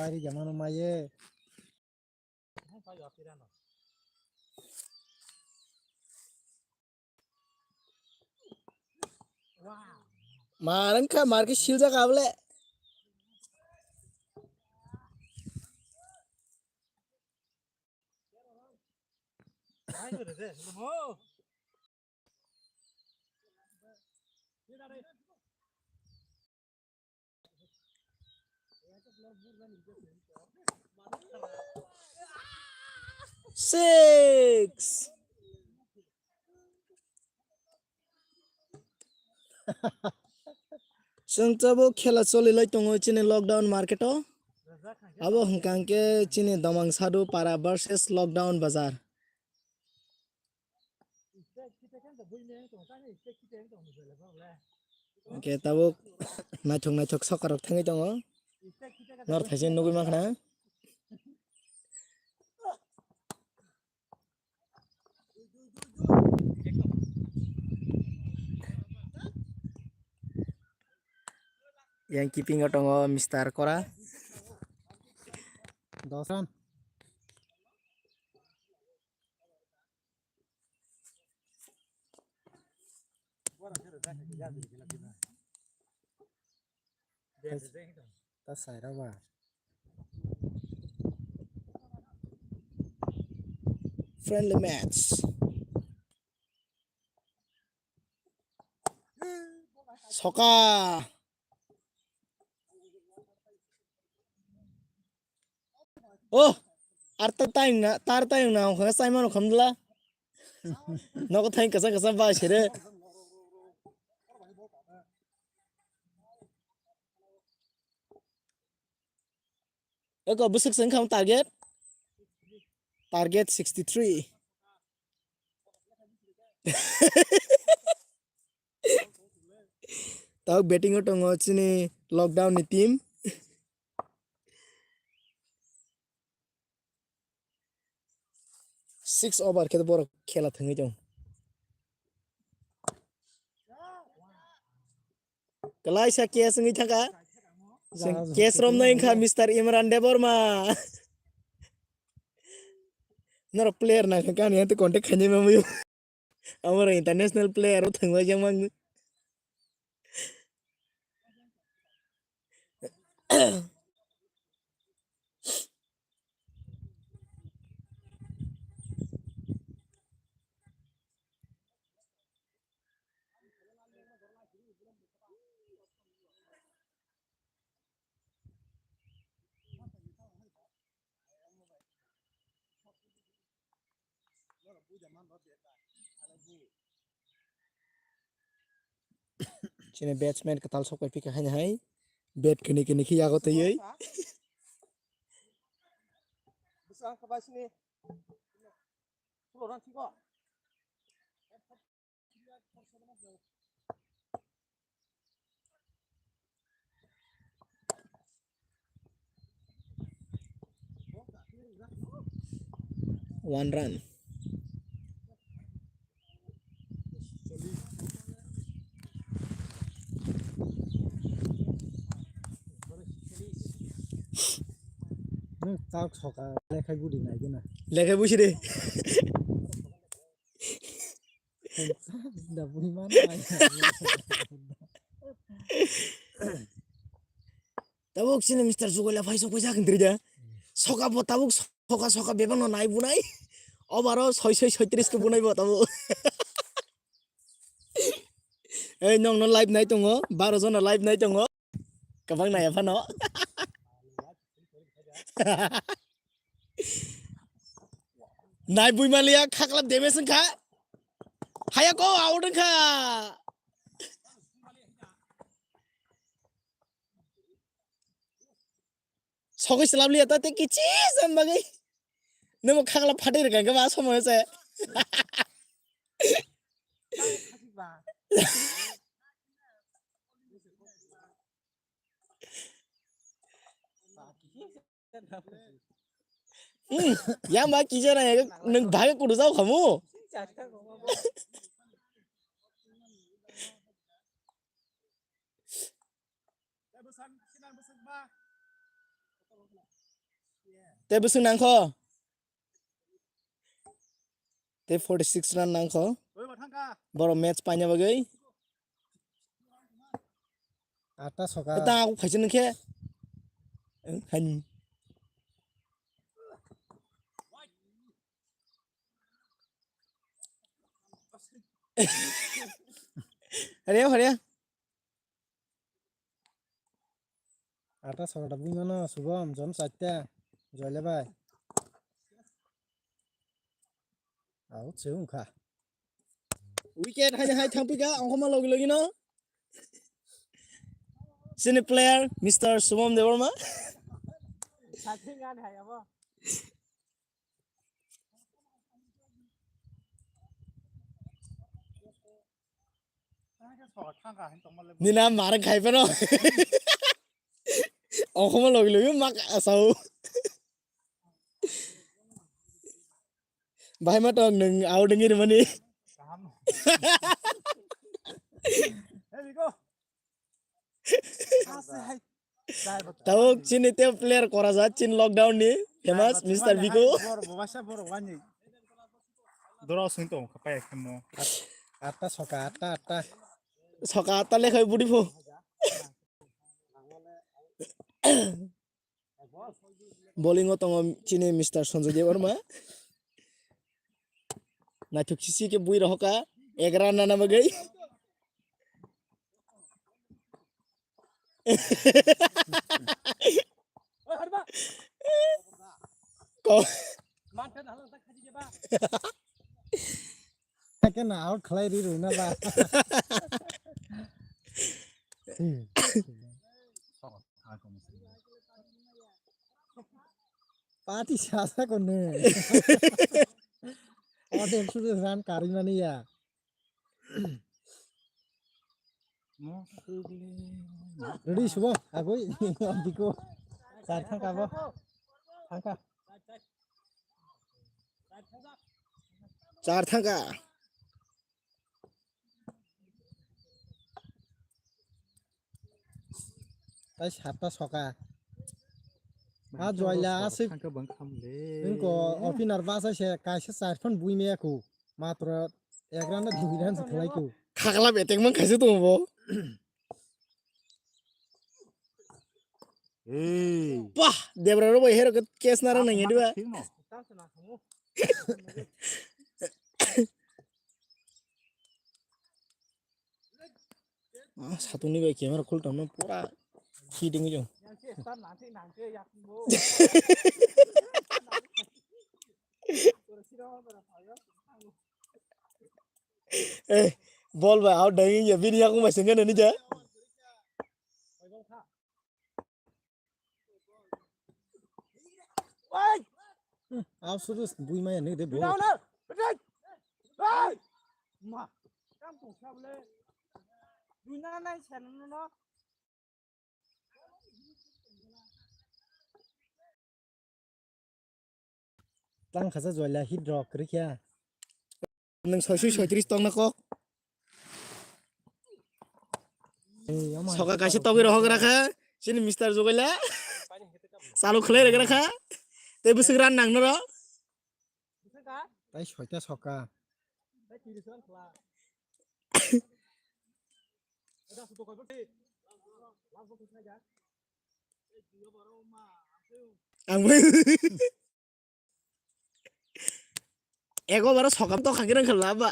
Pari zaman maye. Marang ka market shilja kable. Six. Sung tabo khela choli lai tongo chini lockdown market o. Abo hungkang ke chini damang sadu para versus lockdown bazar. Okay, tabo naithok sokarok thangi tongo. Nor thaisen nugui makhna. Yang keeping otongo Mr. Kora. Dosan. Tas sai ra ba. Friendly match. Soka. Oh, arta time na tar time na ho sai mano khamdla. Noko thank kasa kasa ba shere. Eko busuk sang kham target. Target 63. Tau betting otongo chini lockdown ni team. Six over ke bor khela thangi jong. Kalai sa kes ngi thaka. Kes rom na ingkha Mr. Imran Deborma. Nor player na kan yante contact khanye mamu. Amar international player thangwa jamang. Chini batsman katal sokai pika hanya hai. Bet kini khi yago tayai. One run. Tak soka lekai budi nai gina. Lekai busi deh. Dah budi mana? Tabuk sini Mr. Zugola fai sok pesa kendri soka bo tabuk soka bebang no nai bunai. Obaro 636 ke bunai bo tabuk. Eh nyong no live nai tongo, 12 jon no live nai tongo. Kabang nai apa no? Nai bui malia khaklap deme sengkha. Haya ko out kha. Sokai selam lihat tadi kicis ambagai. Nemo khaklap phatir kan ke ba somoy se. Yang mak kijar ya, neng bahaya kudu tahu kamu. Te busung nangko. Te 46 run nangko. Boro match paina bagai. Ata soka. Eta aku khasin ke. Han. Hariya. Ata soka tapi mana Subham jam 7 jole bhai. Au cheung kha. Wicket hai thampika angkoma logi no. Senior player Mr. Subham Devarma. Satingan hai apa? Nina mara khai pa no. Angkoma logi mak asau. Bahai ma tong nung au dengi mani. Tahu Chin itu player koraja Chin lockdown ni famous Mr. Biko. Ata soka ata. Soka ata lekai budi po. Bowling otong Chin Mr. Sanjay Devarma. Na tu kisi ke bui rohka 11 run na bagai. Kau Kan out khlai ri ru na ba. Party siasa kon ne. Order sudah ran kari mani ya. Ready Subham aku Biko. Sarthang kabo. Thangka. 4 thangka. Tai 7 soka. Joila asik. Inko opener basa se kaisa 4 phone bui me aku. Matra 1 run na 2 run se khlai ku. Khakla beteng mang khaise tumo bo. Pah, Debraro boy hero kes nara nang edwa. Satu ni boy camera khul tamna pura heating jo. Eh, ball ba out dangin ya bini aku masih kan ni ja. Au sudah bui me ne de bo. Tang khasa joila hit drop kri kya. Nang 636 tong na ko. Soka kaise togi rohok rakha. Sini Mr. Jogaila. Salu khlai rakha. Te busuk ran nang no. Tai 6 soka. Ang ego baru sokam to khagiran khalaba.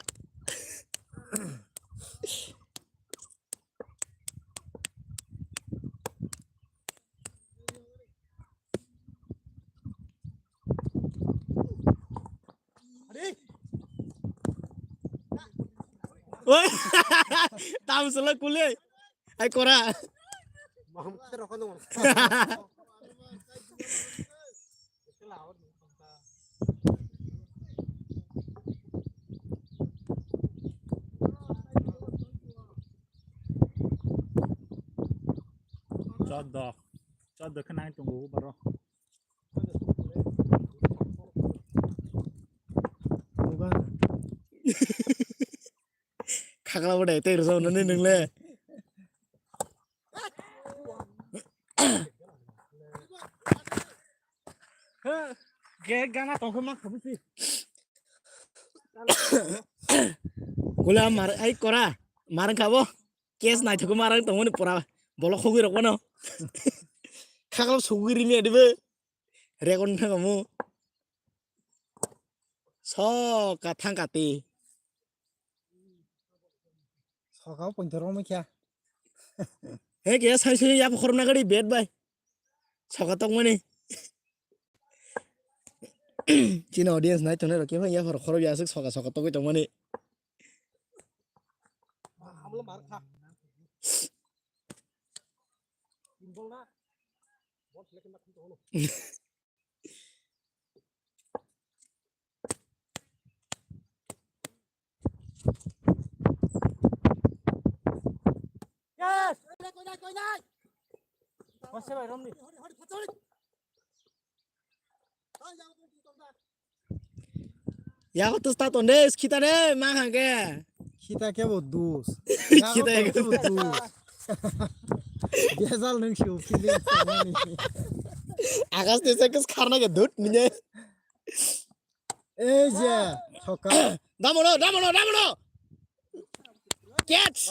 Woi, tahu salah kuliah. Ay kora. Chod kan nang tunggu baru. Khakla bada ite irso nani ningle. Ghé gana tao không mắc không gì. Gula mar ai kora marang khabo case nai thoko marang tongoni pora bolo khogi rokono khaglo sugiri mi adibe rekon thangamu so ka thangkati Sokau pontero mo kya. he ke sai sai ya khorna gadi bed bai soka tongmani china audience nai tone roke bhai ya khoro ya sik soka soka to tongmani Amlo mar kha. Timbol na. Bot lekin mak to. Yes. Koi nai. Masih bay rom ni. ya ko to sta tonde khita de ma khangke Kita ke bodus. Kita Kita ke ke bodus. Biasal nung show feeling ni. agas de sekes kharna ke dut minye Eh je. Sokau. damono catch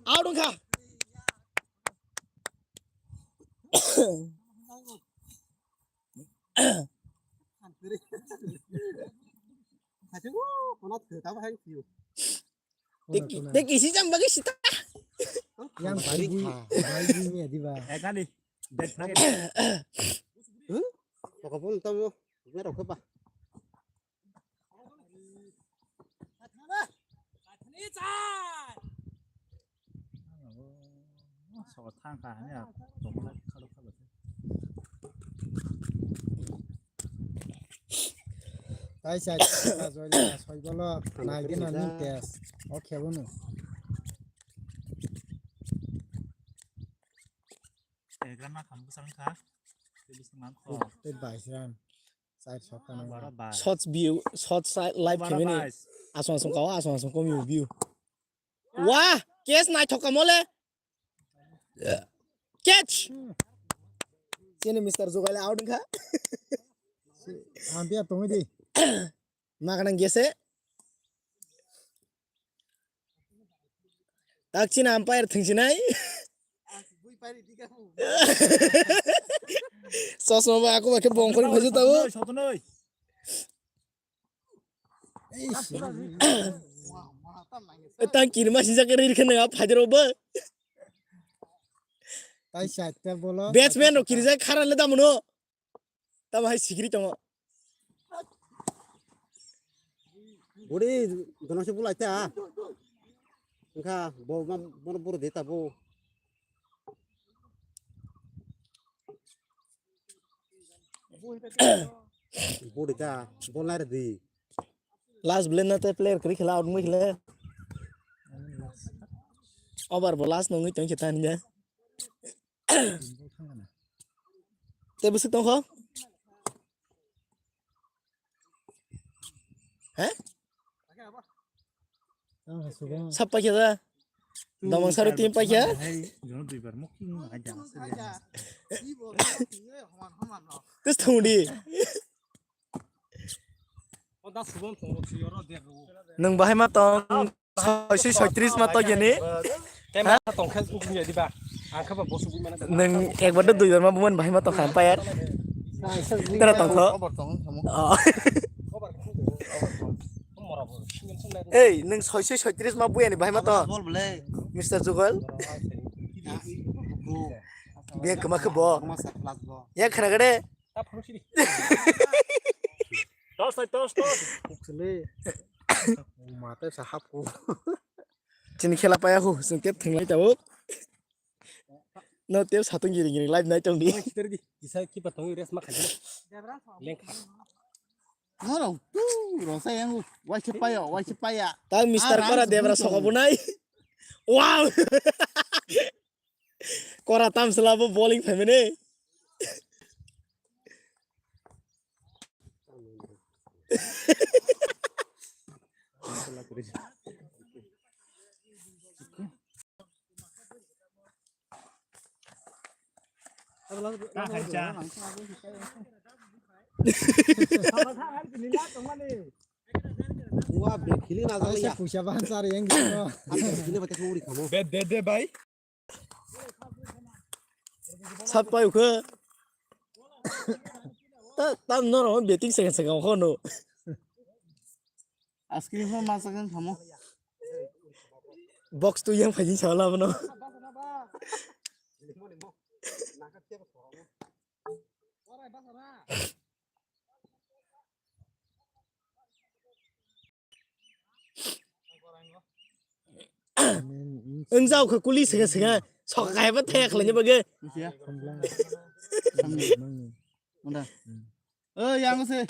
out dong kha de kisi jam bagi sita Yang baik ni di ba. kali dead target Pokoknya tahu, gue rokok pak. soka thang ka ne tongla khalo khalo Tai sai rồi là soi bolo. Nai cái nào min test. Okay bunu. grandma kamu sarang ka bis man ko Tên bài ran. Sai sokau na. baro ba shots view shots live baro kemini ba asong ko view wah case nai thoka mole catch sini Mr. Zugale out kha Hampir tunggu di. makanang gese tak china umpire thingsinai sosma ba aku bakke bongkori bhaju tau sotonoi tang kirma sija ke rir khana phajero ba Tai sai ter bolo. batsman ro kirja khara le damono tam hai sigri tong Budi, dono sih pula aja. Enggak, mau buru deta bu. Budi aja, bola ada di. last blend na te player kri khela out mu khela over bo last no ngi tong chita nya te busuk tong kho ha Ah sudah. sap pa kya damang saru tim pa kya jono duibar moking aja tes thudi Oda subon tunggu sioro dia. nang bahai ma tong 636 ma to gene Tema tong khas buku ni di ba. Angka ba bosu bu mana. nang ekbar do duibar ma buman bahai ma to khan pa yar tera tong kho ei nang 636 ma bu ani bahai ma to Bol boleh. Mr. Jugal biar kema ke bo Masa kelas bo. ya khana gade Tak perlu sini. tos Sini. Mata sahab ko. chini khela pa ya hu sung tep thinglai tau no tep satung giri giri live night tong di Kita di. Bisa kita tunggu res mak aja. Lengkap. No, tuh, rosa yang wajib paya. ta Mr. Kora devra soka bunai wow Kora tam selabo bowling famine ka khancha Gua break kili na Ay, zali sa ya. pusa bahan sari yang gitu. Apa kili baca kuri kamu. দে ভাই 삿바요 그땀 너는 배팅 생각 허노 ice cream মাছাকেন খামো box তো yang ফাইজিন সালা বনো enjau ke kuli sega sega sokai ba thek lanya bage misia উন্ডা ও yang sih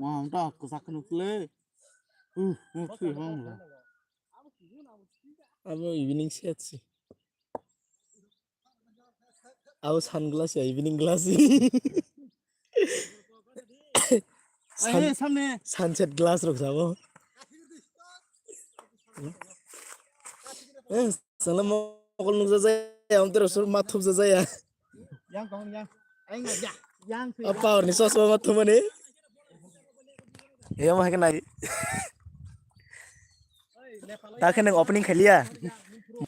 wah udah kesakin ukle mau sih bang abo evening set sih abo sunglass ya evening glass eh সামনে sunset glass rok sabo salam mokol nungsa jaya am terus mathup jaya yang kong yang aja yang sih apa ni sos ba mathup mane ya mah kenai ta khen opening khaliya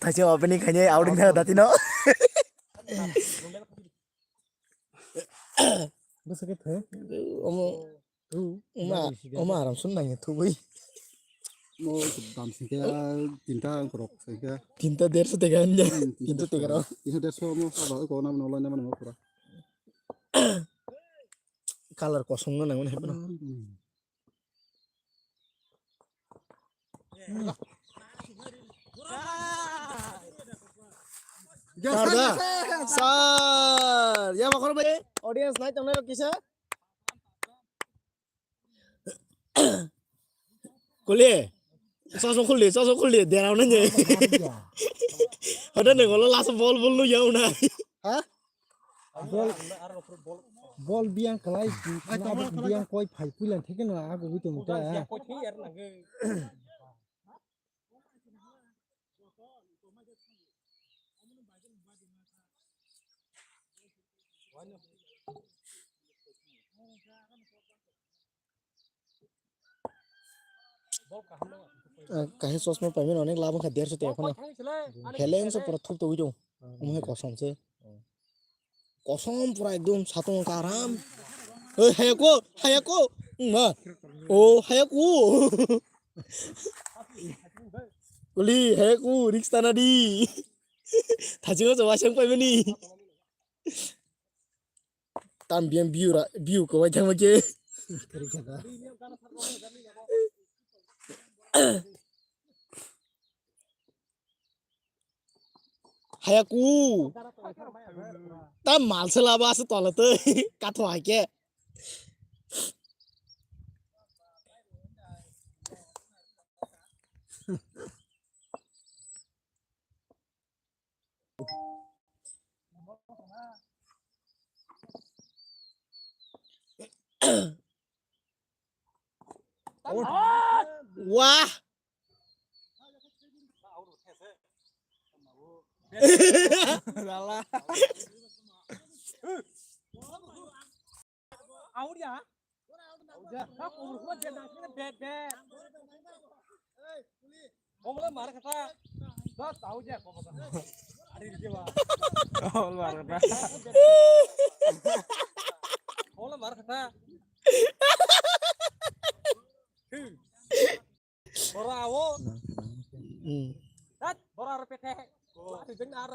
thaje opening khanye outing tha dati no Bos sakit he. omo oma aram sun nang thu boi Mau dalam singkir tinta kerok singkir. tinta 150 টাকা anja tinta 13 Itu dia semua kalau kau nama nolong nama nama pura. color kosong na nang hepna Sarda sar ya makor bhai audience nai tangnai kisa kule sosok khuli derau na je ada ne golo las bol lu yau na Ha? Bol biang kelai biang koi phai pulan theke na aku bitu muta. kahe sosma pamen onek labang kha 150 টাকা এখন Helen সে পুরো থুপ তো উইজো ওমে কসম সে কসম পুরা একদম সাতং কারাম ওই হায়াকো মা ও হায়াকু কুলি হায়াকু রিক্স তানাদি থাজিও জবা Seng পাইবেনি tam biang view ko wajang maje Keri jaga. hayaku tam mal selaba se tolate katho hake wah salah out ya aku buat dia nangkep bed kamu lah marah kata dah tahu aja kamu ada di jiwa oh marah kata kamu lah marah kata Borawo dat borar PT di dengar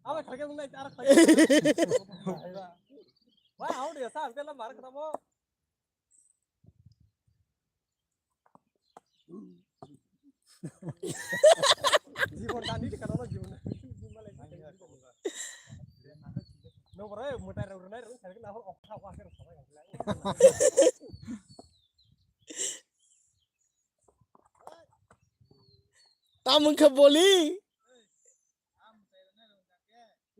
apa kerja mengenai arah wah aku dia sah kita lah marah kata mo जीवन tadi di kantor जीवन nomor aja mutar urunai urun saya kenal ok akhir sama yang tamung khaboli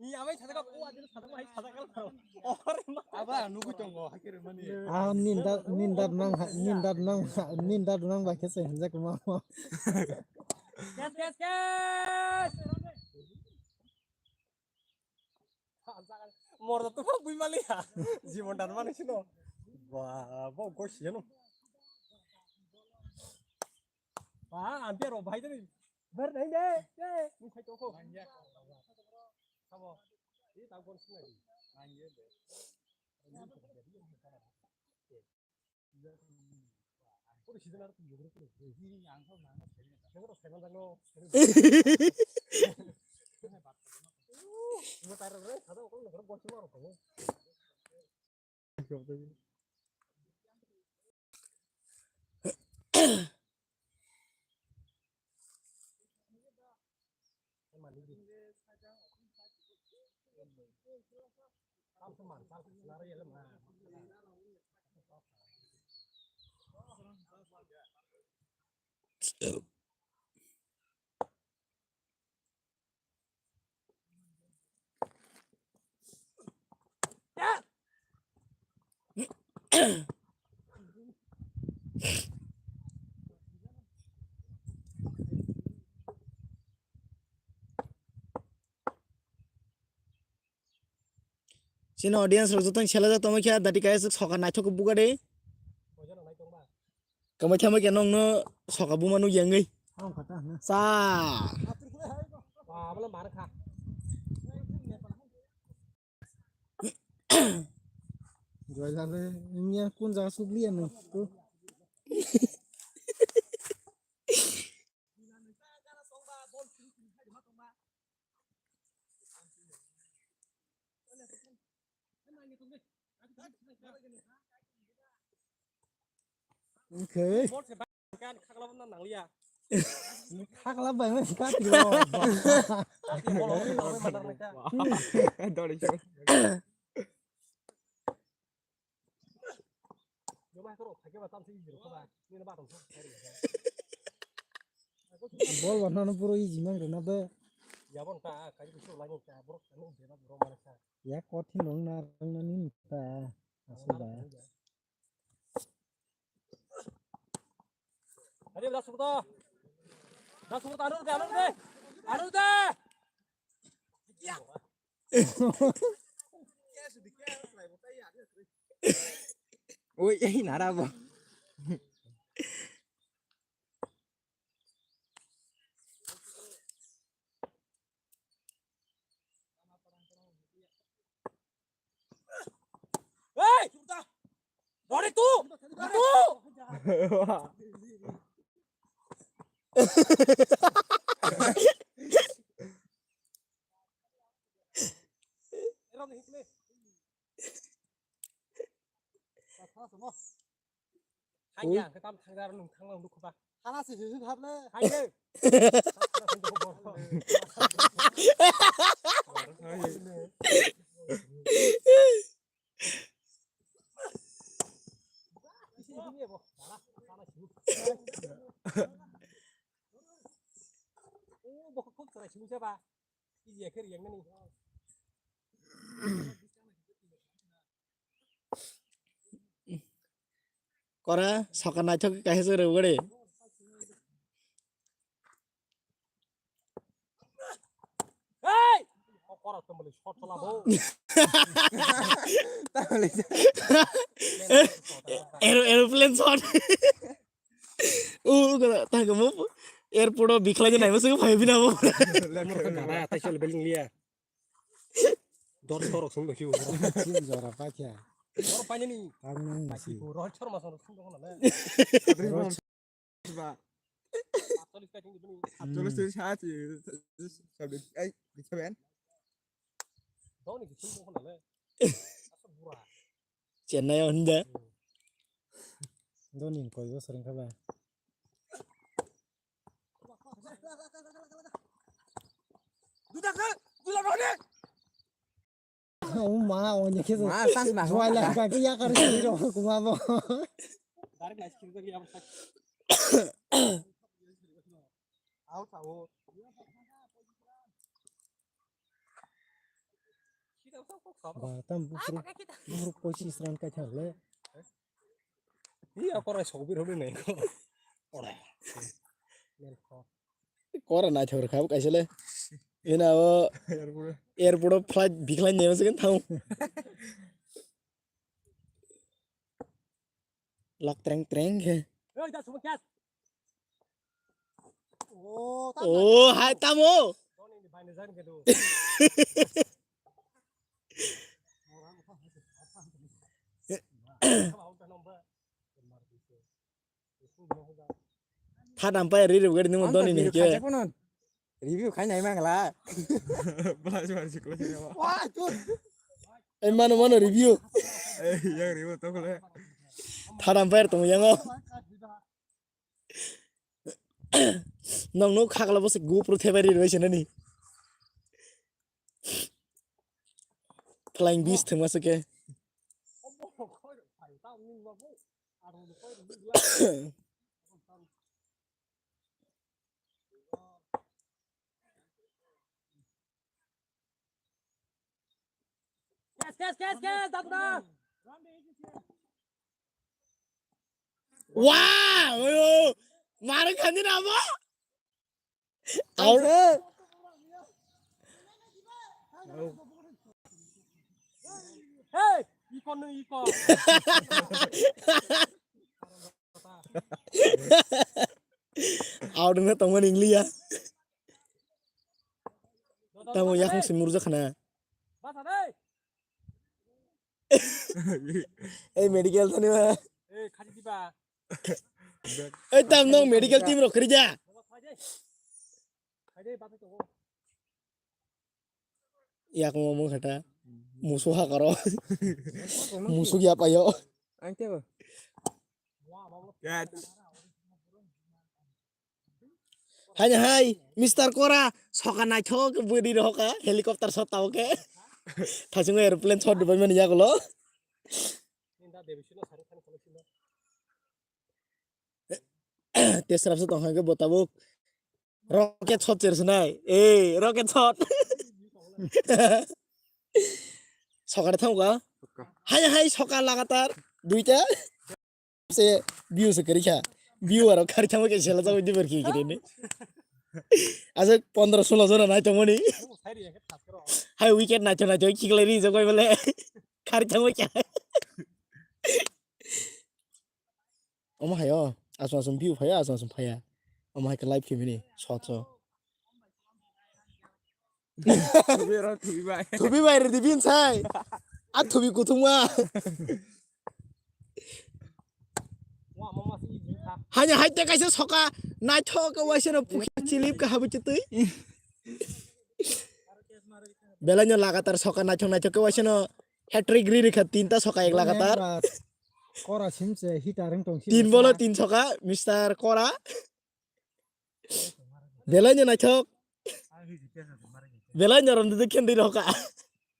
이 아마 자다가 꼬아지는 자다가 hay 자다가 어레마 아바 누구 정거 하기를 많이 아 닌다 nang ba kese hanja kuma 캐스 머르다 또 부이 말이야 জীবনটা মানে ছিল বাবা গোশিনো 와 안비로 ভাইদের বার নাই দে নি খাই তো খাবো এই তাও কোন শুনাই নাই দে 우리 시즌 알았던 요구를 그래. 이 양성 나는 저거로 세번 달로. 이거 따라 그래. 가다 오고 그럼 고치 마로 보고. Sini audience rok jotong chela ja tomai kya dati kaya soka naithok ko buga de kamai thamai kya nong no soka buma nu yengai ang kata na sa 와, 물론 말을 가. rồi là nha kun ja su lien no tu okay kan khakla ban nang liya. khác lắm vậy mới khác rồi Dori chứ. Nếu mà có thể cái mà tâm sinh gì không bà, nên nó ba đồng thôi. bol warna no puro easy man rena be Ya bon ta, cái cái số lại một cái bro, nó để nó bro mà sao. ya kothi nong na nin ta asu ba Ayo dah subuh anu deh. Anu deh. Ui, ấy nãy đâu vậy? Hey, đó đi tu. Anh nhà cái tâm thằng ra nó thằng lòng đục không ba. 하나씩 주신 합래 Anh ơi. 뭐 không phải chúng chưa ba. Cái gì cái riêng này. kora soka naithok kaya se ro gade Hey! Kora kembali shot lah bo. aeroplane shot kata ta kamu airport bikla je nai masuk bhai bina bo Nah, tay chol building liya. Dor sorok sung bekhiu. chin jora pa kya Dor panya ni. ang nang Masih si roh chor masuk sung dong na. Actually setting di bini. Actually, tôi sai thì sao được ấy đi theo bạn. Dong ni sung dong na le. Asa bura. chennai honda do nin koi go sering ka ba Duda roh ni. oh ma oh nya keso Mà tăng là rồi là ka cái ya ka ri ro kuma bo Direct nice kill lagi apa. Out out. Batam bufru pochi seran kai thagle. Iya korai sobi rodo nih. Kora na thor khab kaisele. Ina o airport flight biklan nyewa segan thau. Lok treng treng ke. Oh, hai tamo. Thad ampai riri gadi nung doni nih ke. Review khai này mang là. Belas masih kelas ini apa? Wah, cun. Mana review. Yang ribut tuh kalau Thad ampai tong yang o. Nong no khakla bose GoPro thebari roise na ni. Flying beast thang masuk ke. Kes, tak dah. Wow, ayo. Marang khani na mo. Out. Hey, ikon. Out na tong ingli ya. Tamo yakung simurja khana. Bas ada. Medical thani ma. Khadi diba. Tam nong medical team ro kerja. Yak ngomong kata musuh karo. Musuh ya apa yo? Angke apa? Hanya hai, Mr. Kora, sokan naik ke budi roka helikopter shot tau ke. Thasung airplane shot dubai mana ya kalau? Tes rasa tong ke botabuk. Rocket shot cersenai. Rocket shot. Sokan tahu ka? Hanya hai sokan लगातार दुईटा से view से करी क्या? View और खर्चा में कैसे लगा वो दिवर की करेंगे? आज 15-16 जना नाच मनी हाई विकेट नाचो किकले री जो कोई बोले खर्चा में क्या ओमा हायो आसम view फाया आसम फाया ओमा हाई लाइव केमिनी शॉट सो थुबी बाय रे दिबिन साय आ थुबी कुथुमा hanya haite kaisa soka nacho ka waisena pukhi chilip ka habu chitui belanya lagatar soka nacho ka waisena hat-trick ri kha tinta soka ek lagatar Kora simse hitareng tong tin bolo tin soka Mr. Kora belanya nacho belanya ron de kendi roka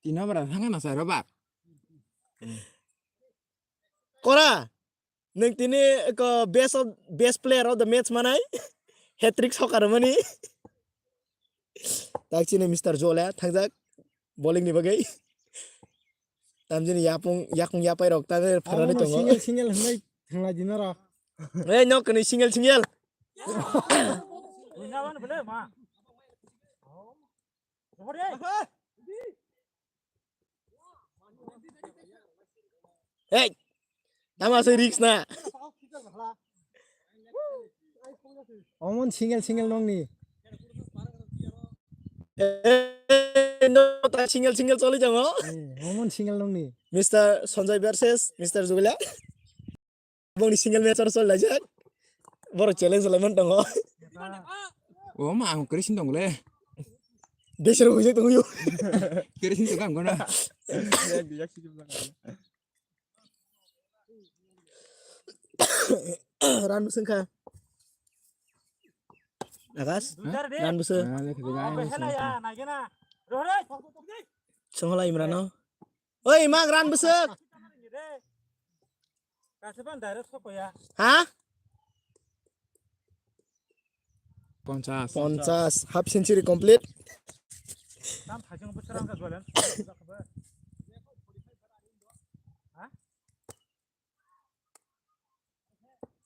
Tina berapa sangat nasa robak. Kora neng tini ko best player of the match manai hat-trick soka ramani tak chine Mr. Jola thangjak bowling ni bagai tamjini yakung yapai rok ta farani tongo single hnai thangla dinara nyok ni single hey tama se risk na omon single nong ni no ta single choli jango omon single nong ni Mr. Sanjay versus Mr. Zugla bong ni single match chol lajak boro challenge lemon tongo Oh mah aku kerisin dong le. besar hujek tongo yo Kerisin tuh kan guna. ran buseng ka akas ran buseng songola imrano oi mag ran buseng ha 50 half century complete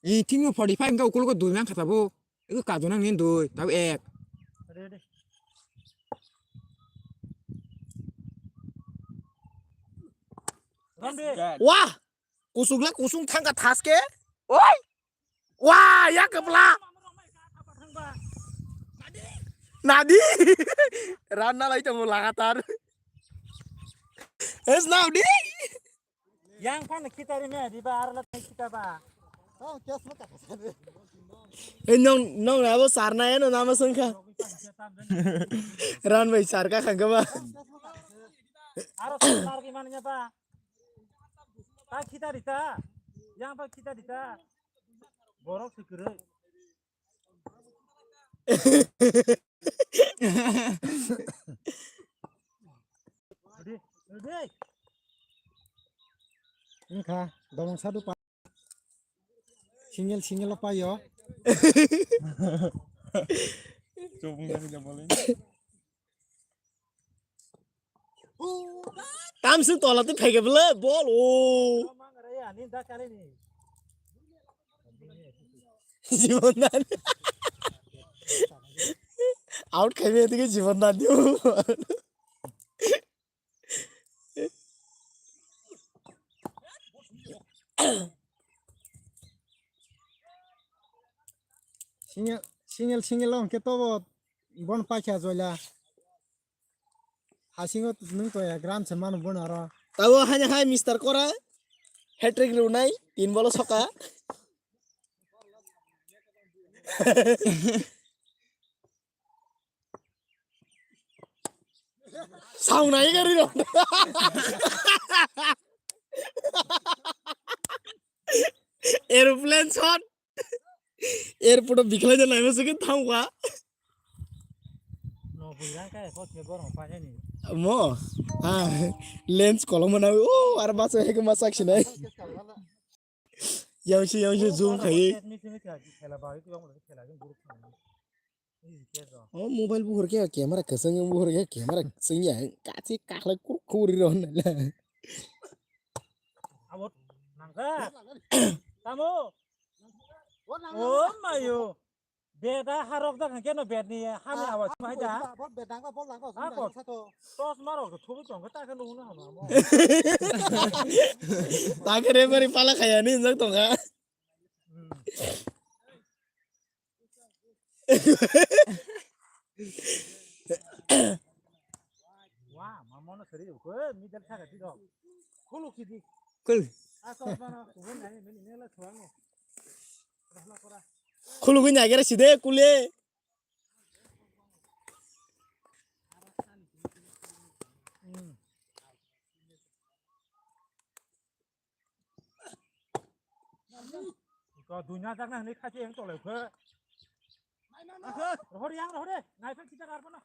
이 팀이 45 kau kul ko dui mang khata bo iku ka jonang nin dui tau ek Ready. Ramdi. Wah, kusung thang ka thas ke. Oi. Wah, ya kepala. Nadi. Rana lai tong lagatar. Es now di. Yang pan kita ini di bar lah kita ba. Oh, kes mo ka sa. Nong na bo sarna ya no nama sungka. Ran bai sar ka khang ka ba. Aro sar gimana nya ba? Pak kita dita. Yang pak kita dita. Borok sekure. Ready. Engka domong sadu pa. Single pa yo. cubung kan tidak boleh Tam sung tola tu phege bele bol oh. Mang raya ni dah kali ni. Jibonan. Out khabe dige jibonan diu. Single long ke to bon pa kya jola. Hasingot nung to ya gram se man bon aro. Tahu hanya hai Mister Kora. Hat-trick runai 3 bol soka. Sound naik kari dong. Airplane shot. Airport bikla jalan masuk ke tahu ka? No bulan kai kau tiap orang apa ni? Mo, lens kalau mana? Oh, ada bahasa yang masak sini. Yang si zoom kai. Ni kela bawa itu yang boleh kela yang buruk. Oh, mobile buhur ke kamera keseng yang buhur ke kamera sengnya kasih kahla kuri ron lah. Awat nangka. Kamu. Oh mayu. Beda harok dah kan no bed ni hamil awat cuma aja. Bot bedang pa bol lang ko. Ako. Tos marok tu tuh cuma kita kan lu na hama. Tak kira beri pala kayak ni nak tongga. Wah, mama nak seri, kau ni dah cakap tidak. Kau lu kiri. kul Asal mana? Kau ni lah tuang. Dah kora. Kulu gue nyager sih deh kule. Kau dunia tak nak ni kaji yang tolak ke? Roh deh. Naik kita kar mana?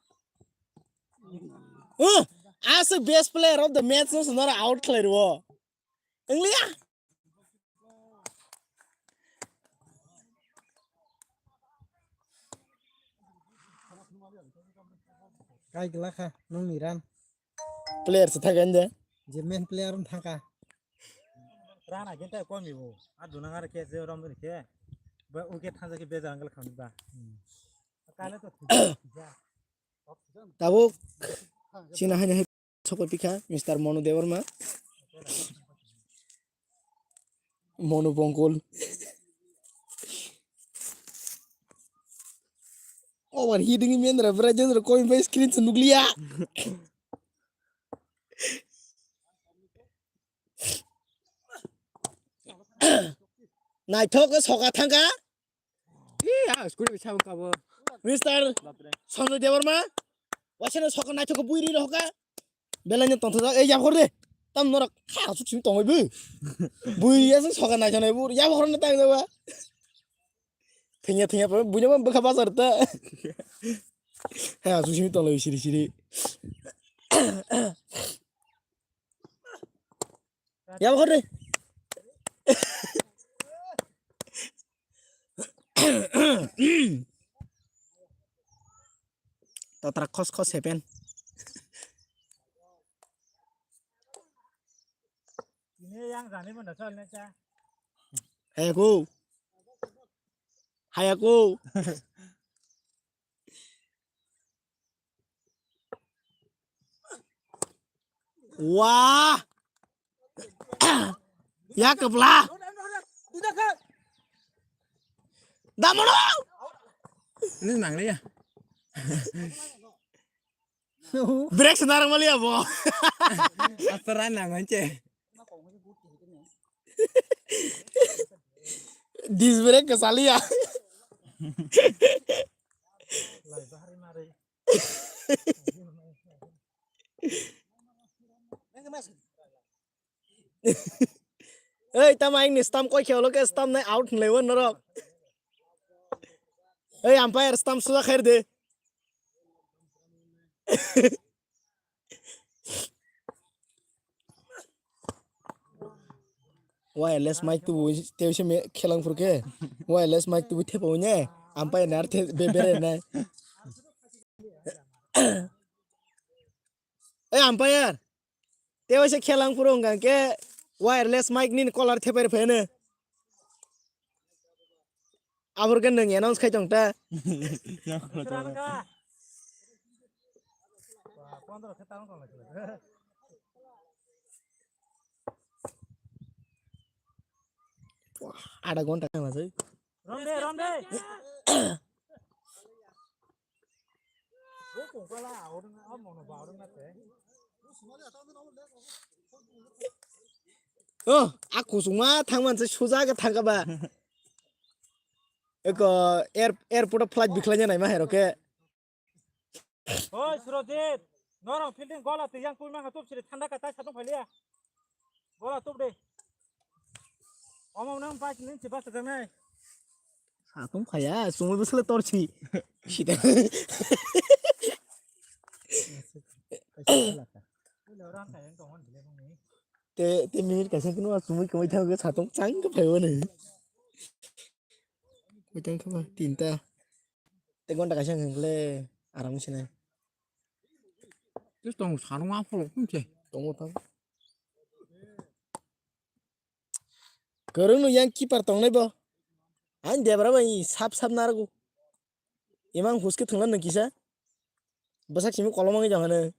As a best player of the match, no not out clear wo. Englia. Kai gela kha nung niran. Player sethagan je. Je main player un thaka. Rana kita kau mibu. Adu nangar ke je orang tu ni ke. Uke thang ke beja anggal kami ba. Kalau tu. Tahu Cina hanya sopo pika Mr. Mono Dewarma. Mono Bongkol. Oh, what he doing in the Brajan or coin by screens and nuklia. Night talk is Hokatanga. iya skul bisa buka bo Mr. Mono Dewarma. Watching us Hoka night talk buiri hoka. Belanya tonton ya horde. Tam norak kasu cim tong ibu. Buiri ya Hoka night talk ibu. Ya horde tang dewa. Tanya punya mah bekas pasar ta. Ha, sushi tong lagi siri. Ya horde. Tatra kos hepen. Ini yang zani pun dah soal ni cah. Hey go. hayaku. Wah. Ya kepala. Damono. Ini nang ya. Break senarang mali ya, Bo. Asaran nang aja. Dis break kesali ya. Lai bahari mari. Ê, tao mà anh này stamp coi khéo lo cái stamp này out level nó rồi. Ê, umpire stamp sudah khair deh. Wireless mic tu teu se me khelang furke. Wireless mic tu the paunya. Umpire nar the bebere na. Ê, umpire. Teu se khelang furong kan ke wireless mic nin collar the per phene. Abur kan nang announce khai chong ta. Serang ka. Wah, 15 ketang kau lagi. Ada gonta kan masih. Ronde. Wo kong kala orang am mono ba orang nate. Oh, aku semua thangman se soja ke thangka ba. Eko airport flight biklanya nai mah heroke. Oi, Surojit. Norong fielding gola tu yang kui mah tup sini thanda kata satu phalia. Gola tup deh. Omong nang pas nin cipas terkenai. Satung khaya, sumui busle torchi. Shida. Orang kaya kau kan boleh ni. Te minute kaisa kinu sumui kamai thang ke satung chang ke phayo ne. Kuitang khama tinta. Te gonta kaisa ngle aram sine. Terus tong sarung apa lo? Kumce. Tongo tang. Kerung nu yang keeper tong nai bo. An dia berapa ini sap naragu. Emang huske thunglan nang kisa. Basak simi kolomang e jangan.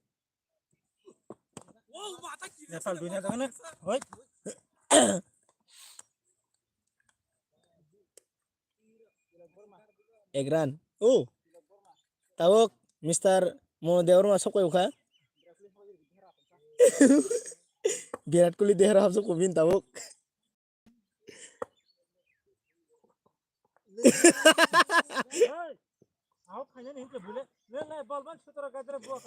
Nepal dunia tangan. Oi. Egran. Oh. Tawok Mr. Mo Deor masuk ko ka. Virat Kohli dehra hab ko bin tawok. Oi. Aku kaya ni ke boleh. Le bal bal sutra gadre buat.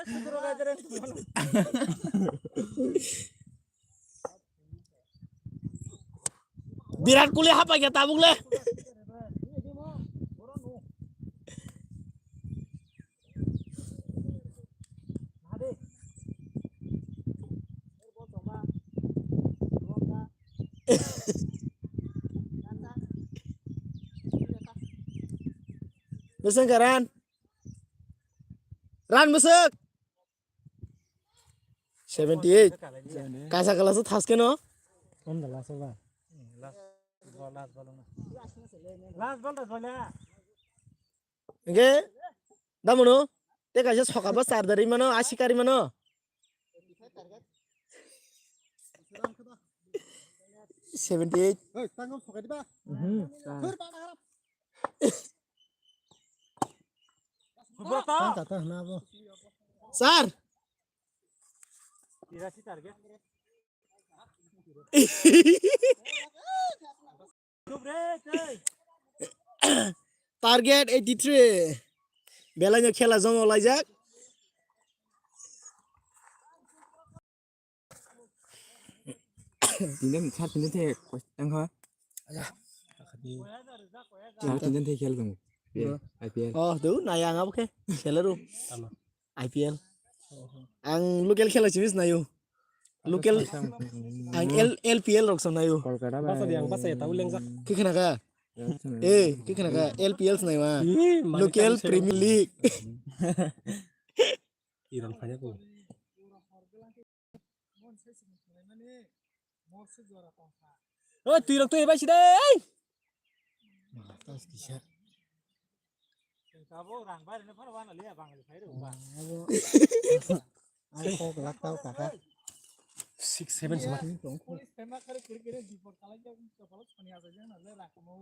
Sutra gadre. Virat Kohli apa ya tabuk le? Besok kan? Ran besok. 78. Kasa kelas tas ke no? Om dah last over. Last ball dah boleh. Oke. Dah mana? Te kasa soka besar dari mana? Asikari mana? 78. Oi, tanggung sokai di ba? Berapa? Kan kata na bo. Sar. Tidak sih target. Target 83. Belanya khela jong olaijak. Tindan sar tindan the tang ha. Sar tindan the khel dong. IPL. Oh, tu nayang apa ke? Khelaru. IPL. Ang local khela chimis nayo. Local ang LPL roksam nayo. Kolkata ba. Basa ya tahu lengsa. Kikana ka? Kikana ka? LPL nayo ma. Local Premier League. Iran banyak ko. oi tui rok tui bai sida tas kisah kabo rang bai ne phara wana le bang le phai ro ba aku kau kelak tahu kakak 6 7 sama police FEMA করে করে বিপদ কালাই যাও কপাল পানি আসে না le রাখমু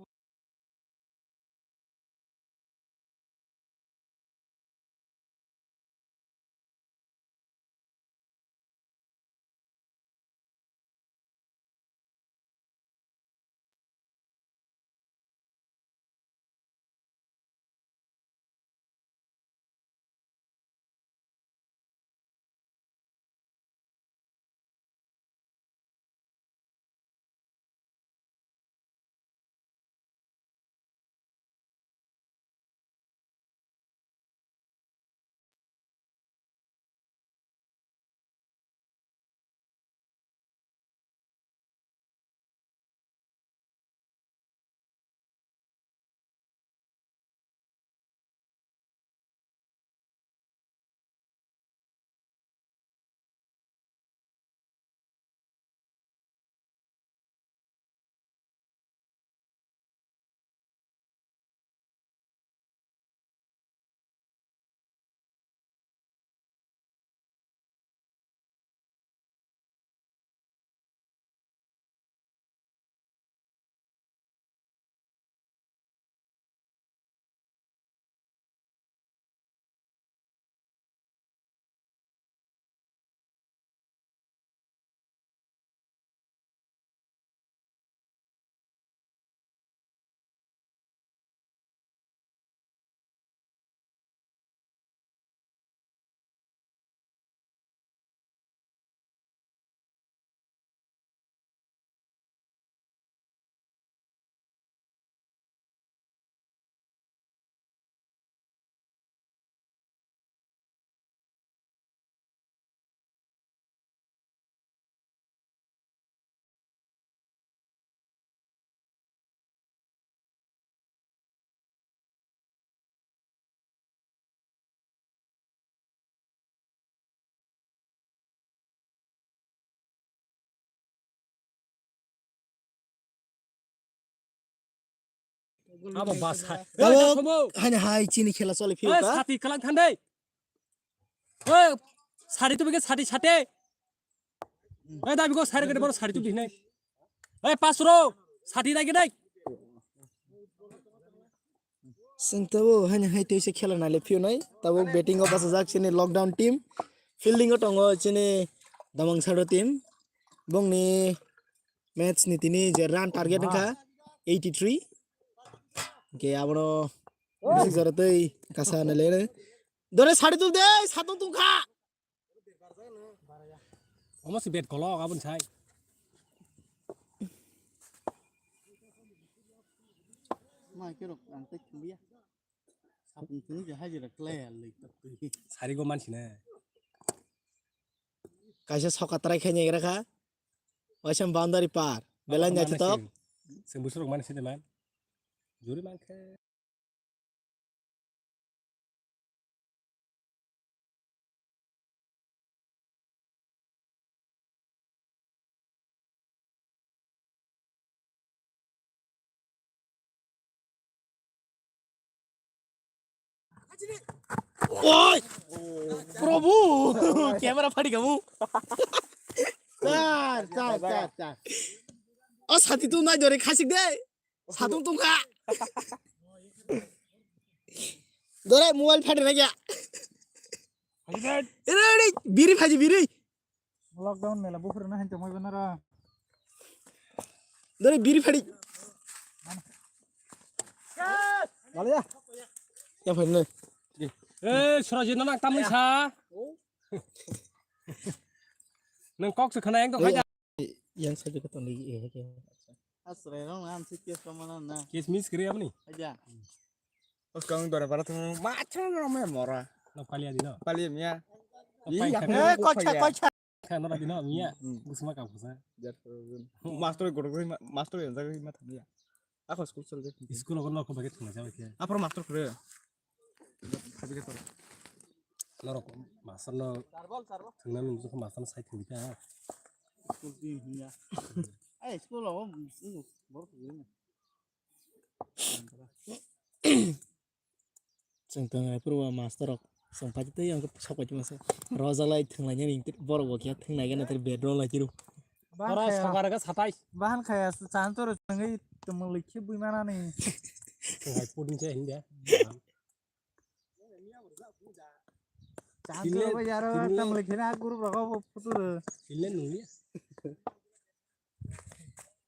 abo bas hai Tabo hanya hai chini khela chole oi fiuta sati kalang thandai oi sari tu bege sati chate oi da bigo sari gede bor sari tu dinai oi pasro sati dai gedai sing tabo hanya hai teise khela nale fiu nai tabo betting o basa jak chini lockdown team fielding o tongo chini damang sado team bongni match ni tini je run target ka 83 ke abro bisi jaratei kasa nale dore sari tul de satung tung kha omo si bet kolo gabon sai mai ke rok ang te chumbia satung tung je hai je rak le le sari go mansi na kaisa sokatrai khenye rakha oisam boundary par belan nyati tok sing busur man sida man juri man khe oi प्रभु camera फाटी गयो car अ साथी तू नाइ दरे खासिक दे सातुं तुंखा दरे mobile फाटे ना क्या अरे बिरी फाजी बिरी lockdown mela bufur na hente moi banara दरे बिरी फाटी bale ya या फाइन ए सरजित ना tamli sa nang kok se khana eng to khai yang saja keton lagi ke asre no am sikes kamana na kes miss kri amni aja os kang dora para tu macam ramai mora no pali adi no palim ya pai eh kocha khan no adi no mia busma ka busa master guru master yang jaga mata ya aku school sel deh school ko no ko baget khana jawa ke apa master kure tapi kita loro master no thangna nung ko master sai thung ta Ay, sekolah om. Baru begini. जों तंगायफोरवा master Sampati तै आंखौ सकायति मासे रजालाय थंलायनि मिंति बर बकिया थंनायगोन नाथाय बेदर लायतिरु Ora sakarangan 27. bahan kayak cantor ngai temeliknya bui mana nih Hai puding saya India. cantor apa yaro temeliknya aku berapa putur Silen nuli.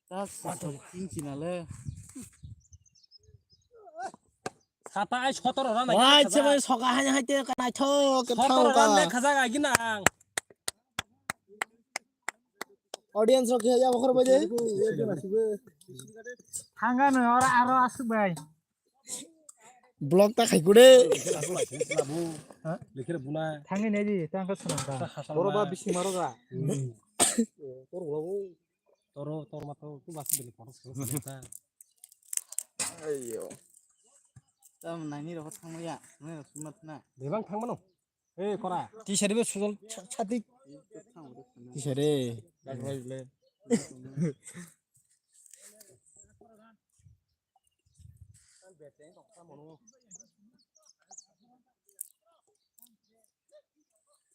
tak patho kincinale 27 17 ran wah lagi. cema soka hanya haite kana tho ke 17 ran nek thau khaja lagi nang. Audience रखे या बखर बजे tangga nih orang aro asu bay blog ता खाइकुडे Lekir buna. tangi nih di tangga senang Toro ba bisi maro ga Toro mato tu bas beli poros. ayo Tam nani rohot kamu ya. Nih sunat na. Debang thang mano. Eh kora. T shirt में सुजल छाती T shirt रे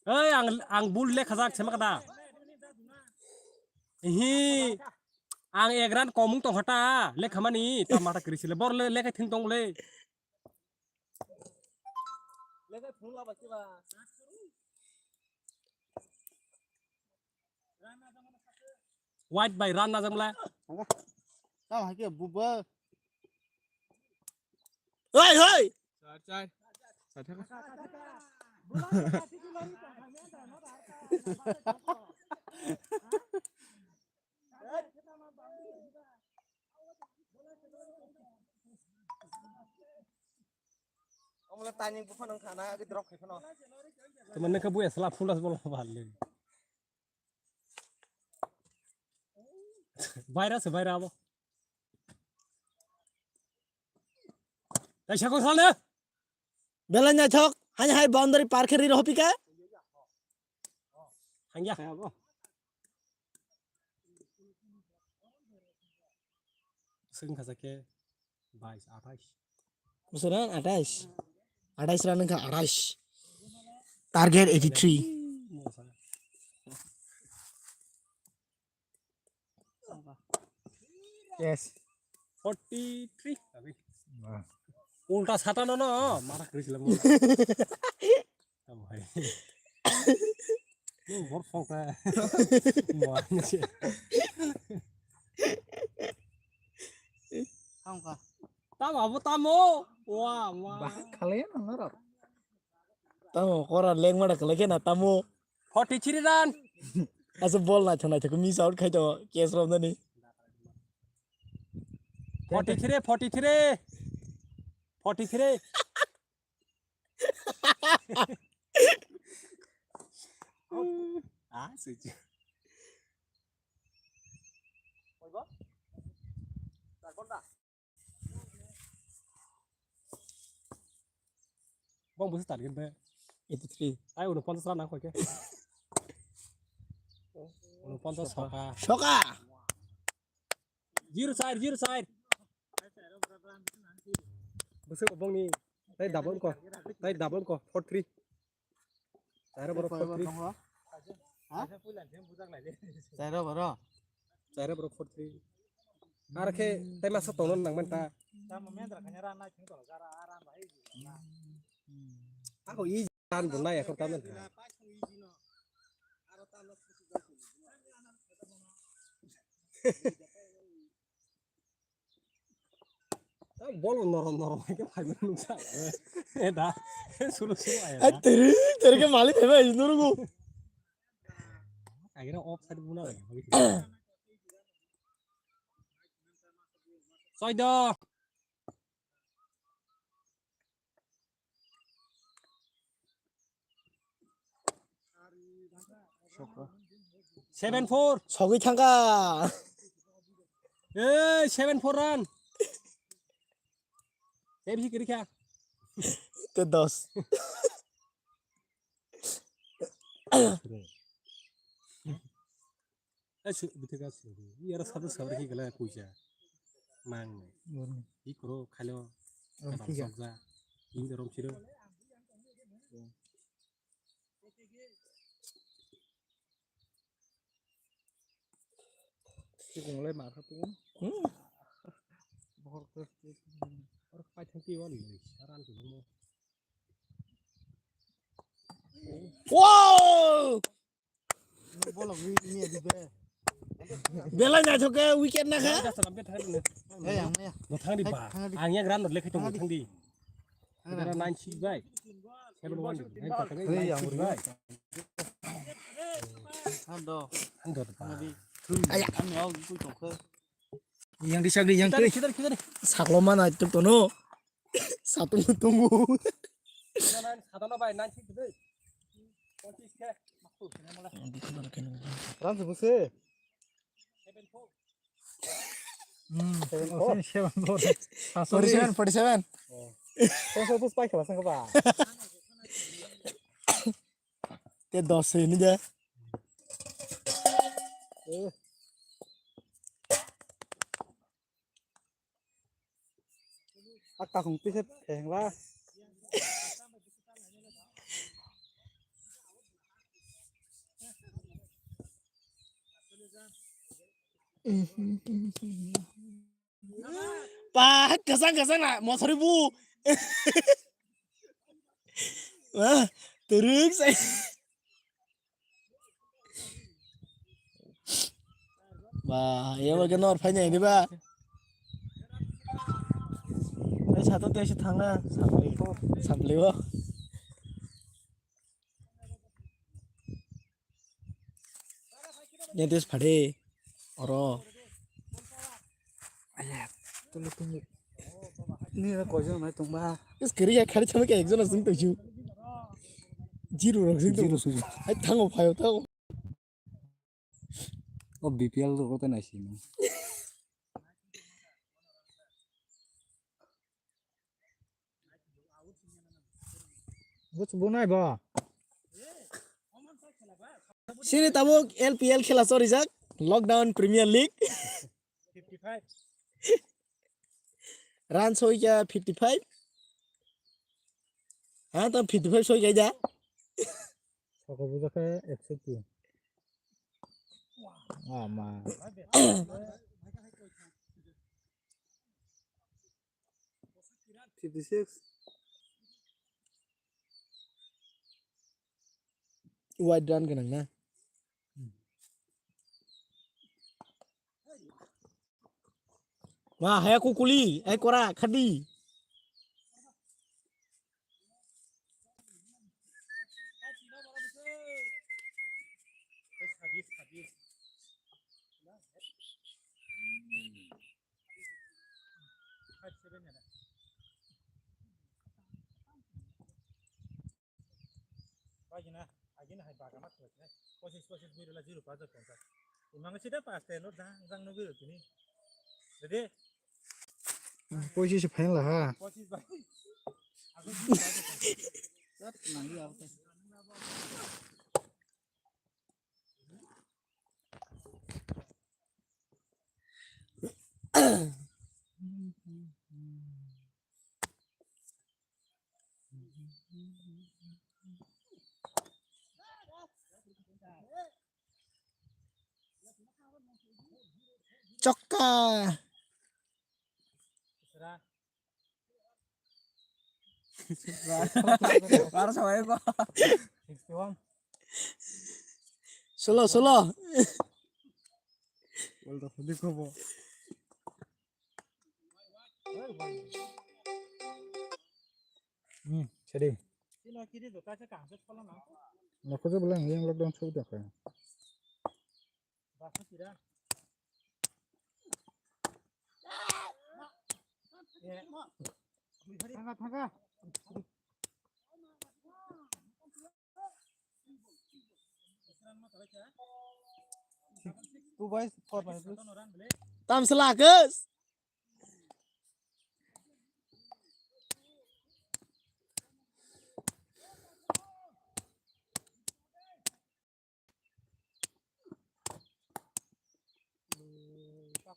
Eh ang bul lek khazak sema kada. Hi ang egran komung tong hata lek khamani tamata krisile bor le lek thing tong le. Lek phun la bakiba. White by run na jamla. Tam hake buba. ओए ओए Kamu lihat tanya bukan nang sana ke drop ke sana. Temen ne kabu esla fulas bol bal le. Bayra se bayra abo. Dai shako sale. बेलन्या छक हanya hai boundary पार खेरी रहो पिका Hangya abo. Sing khazake 22 28. musuran 28 28 run का 28 target 83 yes 43 tapi ulta satan no marah keris lemu tamai ni bor fong ta mo ni Kamu kah? tam abu tamo wah wah kalian nggak तमो कोरा leg मडा कलेके ना तमो 43 run as ball ना छना छको miss out खाइ त case रम नि 43 43 43 ah setuju Bang busi target be 83 ayo udah 50 run aku ke udah 50 soka शोका zero side busi obong ni tai double ko 43 saya baru 43 Saya baru. saya baru 43 arke tai masa tonon nang menta aku i tan bunai aku tamen bol norom ke phai nu sa eda sulu aya आ तेरे तेरे के मालिक है भाई नूर को akhirnya offside buna lagi Soido 7-4 서기 창가 eh 7-4 run em sih kiri kya के 10 Kira. बिथे गासिबो यार सादो साबरे की गला पुजा mang ikro khalo kadam sokja ing rom chiro Mulai marah tuh. or pai thanki wal saran tu mo wow Bola ini di be. bela nyai thoke weekend na kha ja salam be thai ne Yang mana ya? go thang di ba angya gran le khai tong thang di era 9 bai 71 ai ka thang Yang 9 bai Ando. andor ba aya Anu aku itu ke. yang disagri yang teh kita sakloman atuk tono satu tunggu sadana bai 9 dei 25 ke maktu mulai Ram sebuse. 47 47 Saya tuh spike lah sangka ba. te 10 ini ja Akka không biết hết hàng la. pa kasang kasang na mo seribu wah terus saya bah ya bagian nor fanya ini ba satu dia sih tangga sampai wo nyetis pade oro Tunggu. Ini lah kau jangan main tunggu. इस करिया खर्च में क्या एक जना सिंह तो क्यों zero रख सिंह तो आई थंगो फायो था oh BPL tuh kota nasi Bos bunai ba. sini tamu LPL खेला सॉरी जाक लॉकडाउन प्रीमियर लीग 55 रन हो क्या 55 हाँ तो 55 हो क्या जा Kau buka ke XP. Aman. 56. Wide run के ना wah है कुकुली है कोरा खड़ी Pagina, agina hai baga mat ko. Posis biru la zero pa da konta. Imang sida pas te no da jang no biru tuni. Ready? Posis phain la ha. Posis ba. Ago sat nangi aute. चक्का baru sama kok 61. Solo solo Wal da dekho bo. Jadi. Ini kiri do ta ka se pala na. Nako je bolang yang lockdown show dekha. Bas tira. Thanga thanga. Two boys, 4 boys. tam selakas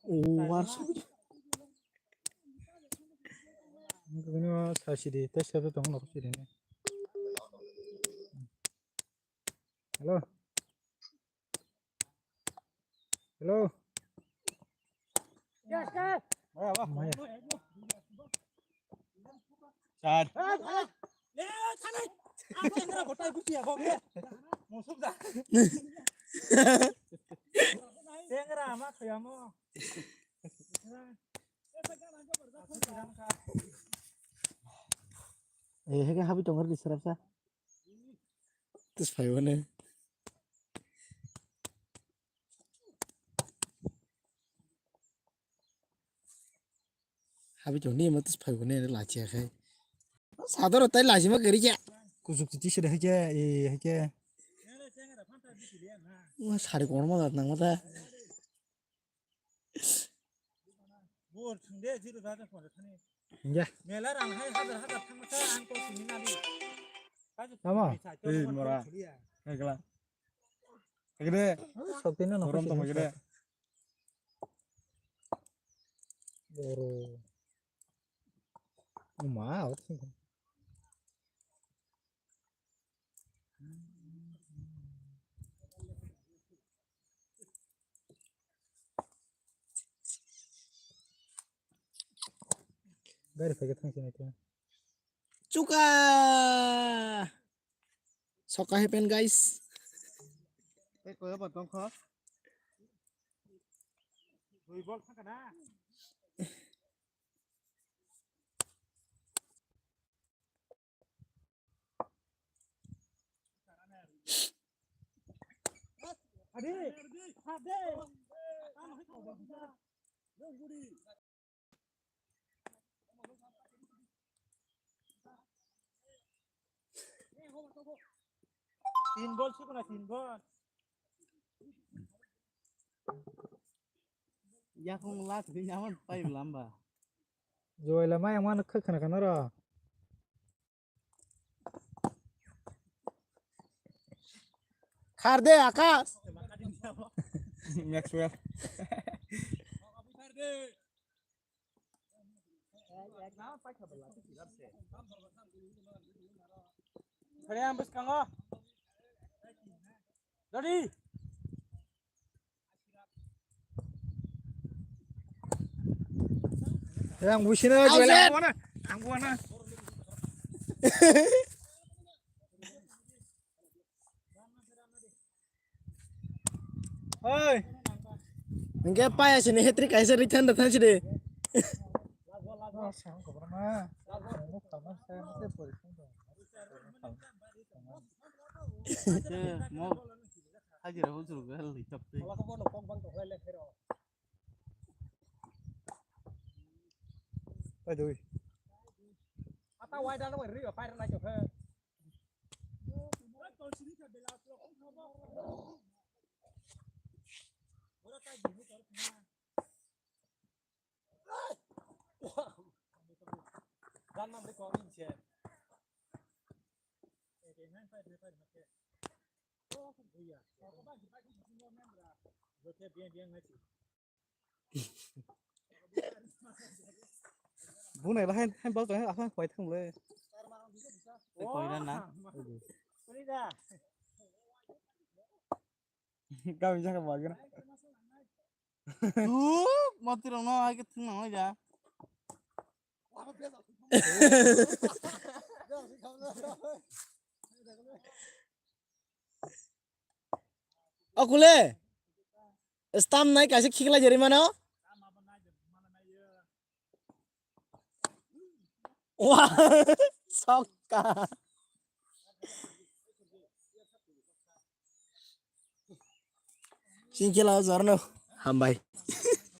war 그거는 사실이 대셔도 동 없으리네. 헬로. 헬로. 뭐야 봐. 뭐야. 자 hehe habi tongor di serap sa terus bayone habi tong ni ma terus bayone la che khai sador tai la ji ma gari ja 구숙지 지시를 해게 이 해게 ma sari kon ma nang ma ta 이제 아마 뭐라 그래 그래 속되는 거 그럼 또 그래 뭐로 엄마 어떻게 Gari pakai tangsi itu. cuka soka hepen guys Koy ba tong kho. Ya không lá thì nhau tay làm bà. Rồi là mấy ông ăn khất khẩn nó rồi. khar de akas Maxwell Kare ambas kango Ready Yang busina jual ang buana. Oi, nge pa ya sini hetrik kaisa ritan datang sini sang ko berma. Mo kamu saya mesti polisi. Mau haji ra huzur ga li tapte. Aduh. Ata wai dan wai ri ở pai ra chụp he Dan mam ko in che Bố này là hai bao tới à quay thằng lên. Quay ra nè. Kau bisa ke bagian Mau tirong no ai cái thằng nào ra. okule stam nai kaisa khikla jeri mano wah soka singkila zarno hambai